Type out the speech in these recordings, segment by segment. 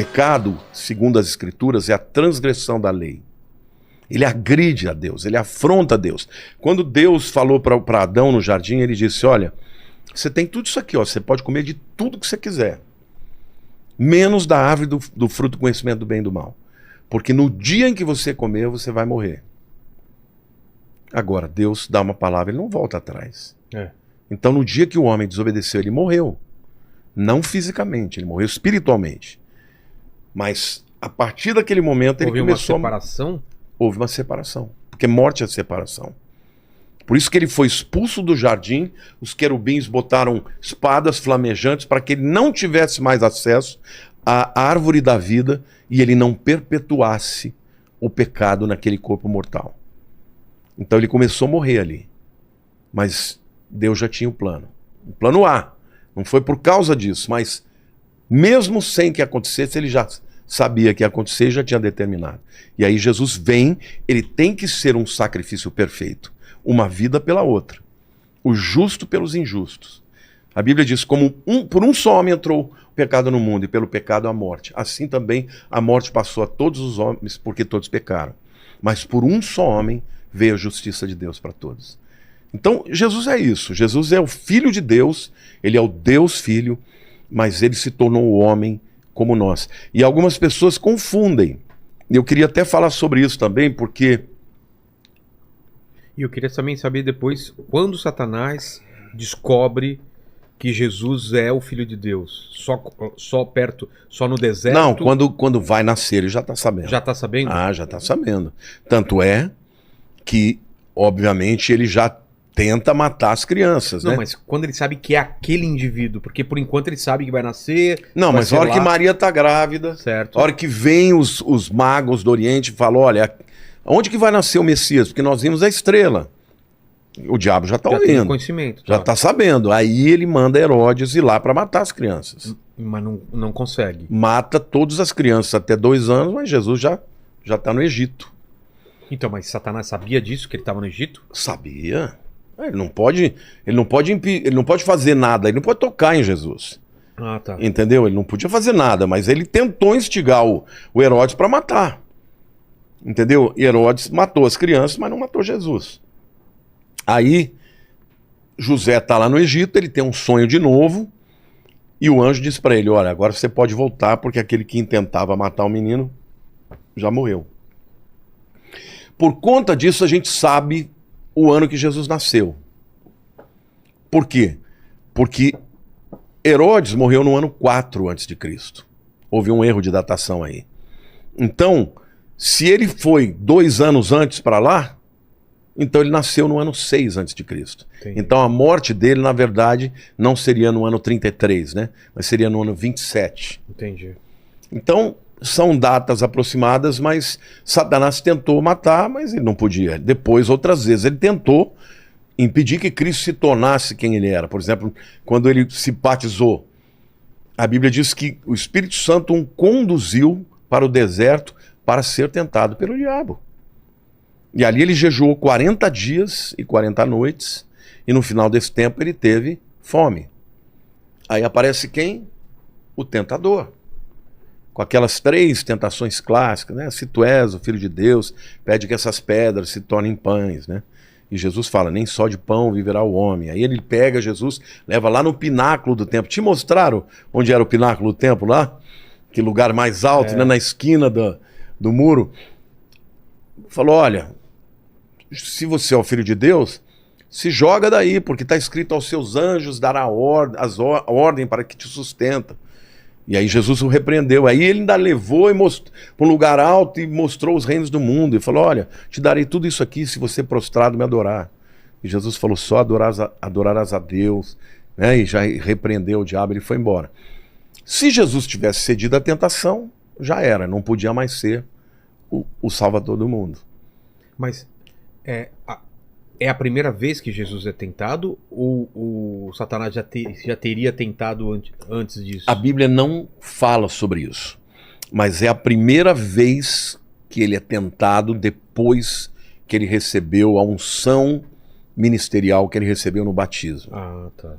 pecado, segundo as Escrituras, é a transgressão da lei. Ele agride a Deus, ele afronta a Deus. Quando Deus falou para Adão no jardim, ele disse, olha, você tem tudo isso aqui, ó, você pode comer de tudo que você quiser, menos da árvore do fruto do conhecimento do bem e do mal. Porque no dia em que você comer, você vai morrer. Agora, Deus dá uma palavra, ele não volta atrás. Então, no dia que o homem desobedeceu, ele morreu. Não fisicamente, ele morreu espiritualmente. Mas, a partir daquele momento, ele começou... Houve uma separação? Houve uma separação. Porque morte é separação. Por isso que ele foi expulso do jardim, os querubins botaram espadas flamejantes para que ele não tivesse mais acesso à árvore da vida e ele não perpetuasse o pecado naquele corpo mortal. Então ele começou a morrer ali. Mas Deus já tinha o plano. O plano A. Não foi por causa disso, mas mesmo sem que acontecesse, ele já sabia que ia acontecer e já tinha determinado. E aí Jesus vem, ele tem que ser um sacrifício perfeito. Uma vida pela outra. O justo pelos injustos. A Bíblia diz, como por um só homem entrou o pecado no mundo e pelo pecado a morte. Assim também a morte passou a todos os homens porque todos pecaram. Mas por um só homem veio a justiça de Deus para todos. Então Jesus é isso. Jesus é o Filho de Deus, ele é o Deus Filho, mas ele se tornou o homem como nós. E algumas pessoas confundem. Eu queria até falar sobre isso também, porque... E eu queria também saber depois, quando Satanás descobre que Jesus é o Filho de Deus? Só perto, só no deserto? Não, quando vai nascer, ele já está sabendo. Já está sabendo? Ah, já está sabendo. Tanto é que, obviamente, ele já tenta matar as crianças, não, né? mas quando ele sabe que é aquele indivíduo, porque por enquanto ele sabe que vai nascer... Não, mas a hora que Maria está grávida, certo. A hora que vem os magos do Oriente e falam, olha, onde que vai nascer o Messias? Porque nós vimos a estrela. O diabo já está ouvindo. Tem conhecimento. Já está sabendo. Aí ele manda Herodes ir lá para matar as crianças. Mas não consegue. Mata todas as crianças até 2 anos, mas Jesus já está no Egito. Então, mas Satanás sabia disso, que ele estava no Egito? Sabia. Ele não pode fazer nada, ele não pode tocar em Jesus. Ah, tá. Entendeu? Ele não podia fazer nada, mas ele tentou instigar o Herodes para matar. Entendeu? E Herodes matou as crianças, mas não matou Jesus. Aí, José está lá no Egito, ele tem um sonho de novo, e o anjo diz para ele, olha, agora você pode voltar, porque aquele que intentava matar o menino já morreu. Por conta disso, a gente sabe o ano que Jesus nasceu. Por quê? Porque Herodes morreu no ano 4 a.C. Houve um erro de datação aí. Então, se ele foi 2 anos antes para lá, então ele nasceu no ano 6 a.C. Então a morte dele, na verdade, não seria no ano 33, né? Mas seria no ano 27. Entendi. Então, são datas aproximadas, mas Satanás tentou matar, mas ele não podia. Depois, outras vezes, ele tentou impedir que Cristo se tornasse quem ele era. Por exemplo, quando ele se batizou, a Bíblia diz que o Espírito Santo o conduziu para o deserto para ser tentado pelo diabo. E ali ele jejuou 40 dias e 40 noites, e no final desse tempo ele teve fome. Aí aparece quem? O tentador. Com aquelas 3 tentações clássicas, né? Se tu és o Filho de Deus, pede que essas pedras se tornem pães, né? E Jesus fala, nem só de pão viverá o homem. Aí ele pega Jesus, leva lá no pináculo do templo. Te mostraram onde era o pináculo do templo lá? Que lugar mais alto, né? Na esquina do muro. Falou, olha, se você é o Filho de Deus, se joga daí, porque está escrito aos seus anjos dará ordem para que te sustenta. E aí Jesus o repreendeu. Aí ele ainda levou e mostrou para um lugar alto e mostrou os reinos do mundo. E falou, olha, te darei tudo isso aqui se você prostrado me adorar. E Jesus falou, só adorarás a Deus. Né? E já repreendeu o diabo, ele foi embora. Se Jesus tivesse cedido à tentação, já era. Não podia mais ser o Salvador do mundo. Mas é a primeira vez que Jesus é tentado ou o Satanás já teria tentado antes disso? A Bíblia não fala sobre isso, mas é a primeira vez que ele é tentado depois que ele recebeu a unção ministerial que ele recebeu no batismo. Ah, tá.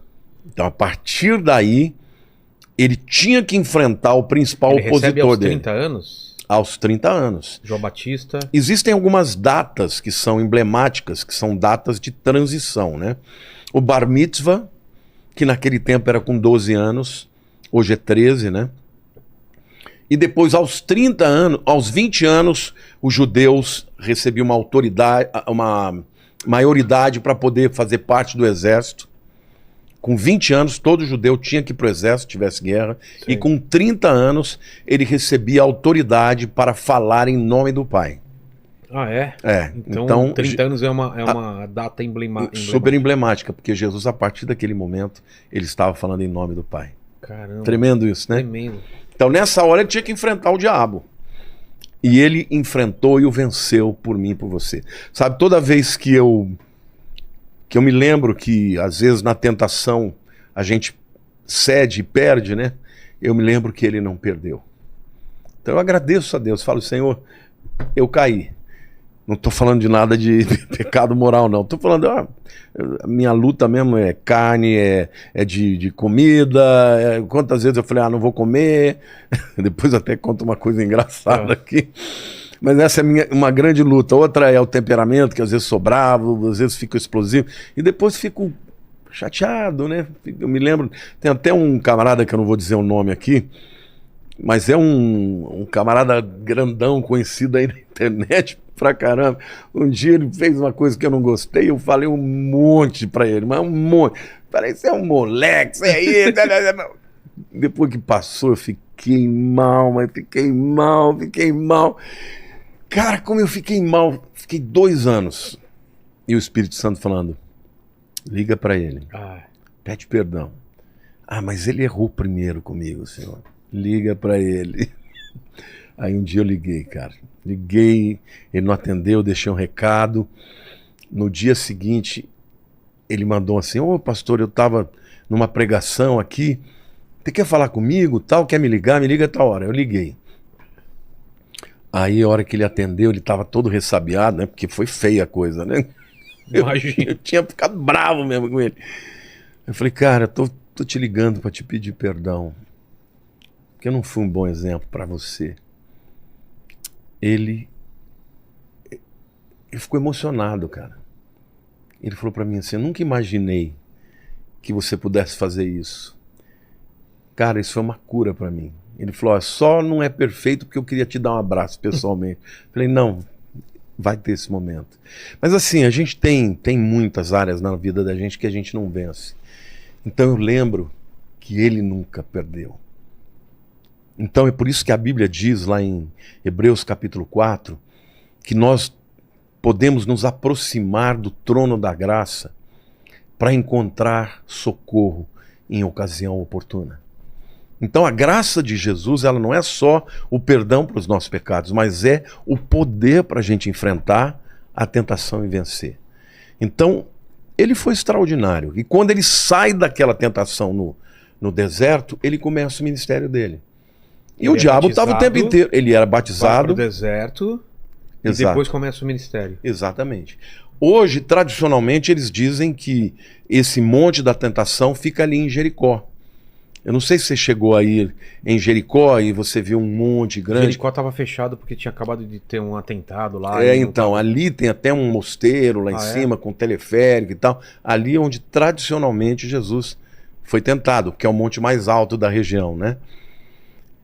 Então, a partir daí, Ele tinha que enfrentar o principal Ele recebe opositor aos dele. 30 anos? Aos 30 anos. João Batista. Existem algumas datas que são emblemáticas, que são datas de transição, né? O Bar Mitzvah, que naquele tempo era com 12 anos, hoje é 13, né? E depois, aos 30 anos, aos 20 anos, os judeus recebiam uma autoridade, uma maioridade para poder fazer parte do exército. Com 20 anos, todo judeu tinha que ir para o exército, tivesse guerra. Sim. E com 30 anos, ele recebia autoridade para falar em nome do Pai. Ah, é? É, Então 30 anos é uma data super emblemática, porque Jesus, a partir daquele momento, ele estava falando em nome do Pai. Caramba. Tremendo isso, né? Tremendo. Então, nessa hora, ele tinha que enfrentar o diabo. E ele enfrentou e o venceu por mim e por você. Sabe, toda vez que eu me lembro que, às vezes, na tentação, a gente cede e perde, né? Eu me lembro que ele não perdeu. Então, eu agradeço a Deus. Falo, Senhor, eu caí. Não estou falando de nada de pecado moral, não. Estou falando, a minha luta mesmo é carne, é de comida. Quantas vezes eu falei, não vou comer. Depois até conto uma coisa engraçada aqui. Mas essa é uma grande luta. Outra é o temperamento, que às vezes sou bravo, às vezes fico explosivo. E depois fico chateado, né? Eu me lembro, tem até um camarada que eu não vou dizer o nome aqui, mas é um camarada grandão, conhecido aí na internet pra caramba. Um dia ele fez uma coisa que eu não gostei, eu falei um monte pra ele, mas um monte. Falei, você é um moleque, você é isso. Depois que passou, eu fiquei mal, mas fiquei mal. Cara, como eu fiquei mal, fiquei 2 anos. E o Espírito Santo falando, liga pra ele, pede perdão. Mas ele errou primeiro comigo, Senhor. Liga pra ele. Aí um dia eu liguei, cara. Liguei, ele não atendeu, deixei um recado. No dia seguinte, ele mandou assim, ô pastor, eu tava numa pregação aqui, você quer falar comigo, tal, quer me ligar? Me liga a tal hora. Eu liguei. Aí a hora que ele atendeu, ele tava todo ressabiado, né? Porque foi feia a coisa, né? Eu tinha ficado bravo mesmo com ele. Eu falei, cara, tô te ligando pra te pedir perdão. Porque eu não fui um bom exemplo pra você. Ele ficou emocionado, cara. Ele falou pra mim assim, eu nunca imaginei que você pudesse fazer isso. Cara, isso foi uma cura pra mim. Ele falou, só não é perfeito porque eu queria te dar um abraço pessoalmente. Falei, não, vai ter esse momento. Mas assim, a gente tem muitas áreas na vida da gente que a gente não vence. Então eu lembro que ele nunca perdeu. Então é por isso que a Bíblia diz lá em Hebreus capítulo 4, que nós podemos nos aproximar do trono da graça para encontrar socorro em ocasião oportuna. Então a graça de Jesus, ela não é só o perdão para os nossos pecados, mas é o poder para a gente enfrentar a tentação e vencer. Então, ele foi extraordinário. E quando ele sai daquela tentação no deserto, ele começa o ministério dele. E o diabo estava o tempo inteiro. Ele era batizado. Vai pro deserto. Exato. E depois começa o ministério. Exatamente. Hoje, tradicionalmente, eles dizem que esse monte da tentação fica ali em Jericó. Eu não sei se você chegou aí em Jericó e você viu um monte grande. Jericó estava fechado porque tinha acabado de ter um atentado lá. Então, ali tem até um mosteiro lá em cima, com teleférico e tal. Ali onde tradicionalmente Jesus foi tentado, que é o monte mais alto da região, né?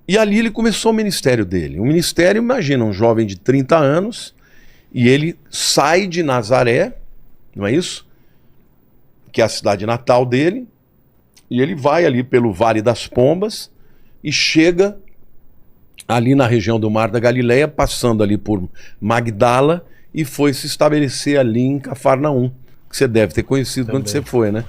E ali ele começou o ministério dele. O ministério, imagina, um jovem de 30 anos, e ele sai de Nazaré, não é isso? Que é a cidade natal dele, e ele vai ali pelo Vale das Pombas e chega ali na região do Mar da Galileia, passando ali por Magdala, e foi se estabelecer ali em Cafarnaum, que você deve ter conhecido quando você foi, né?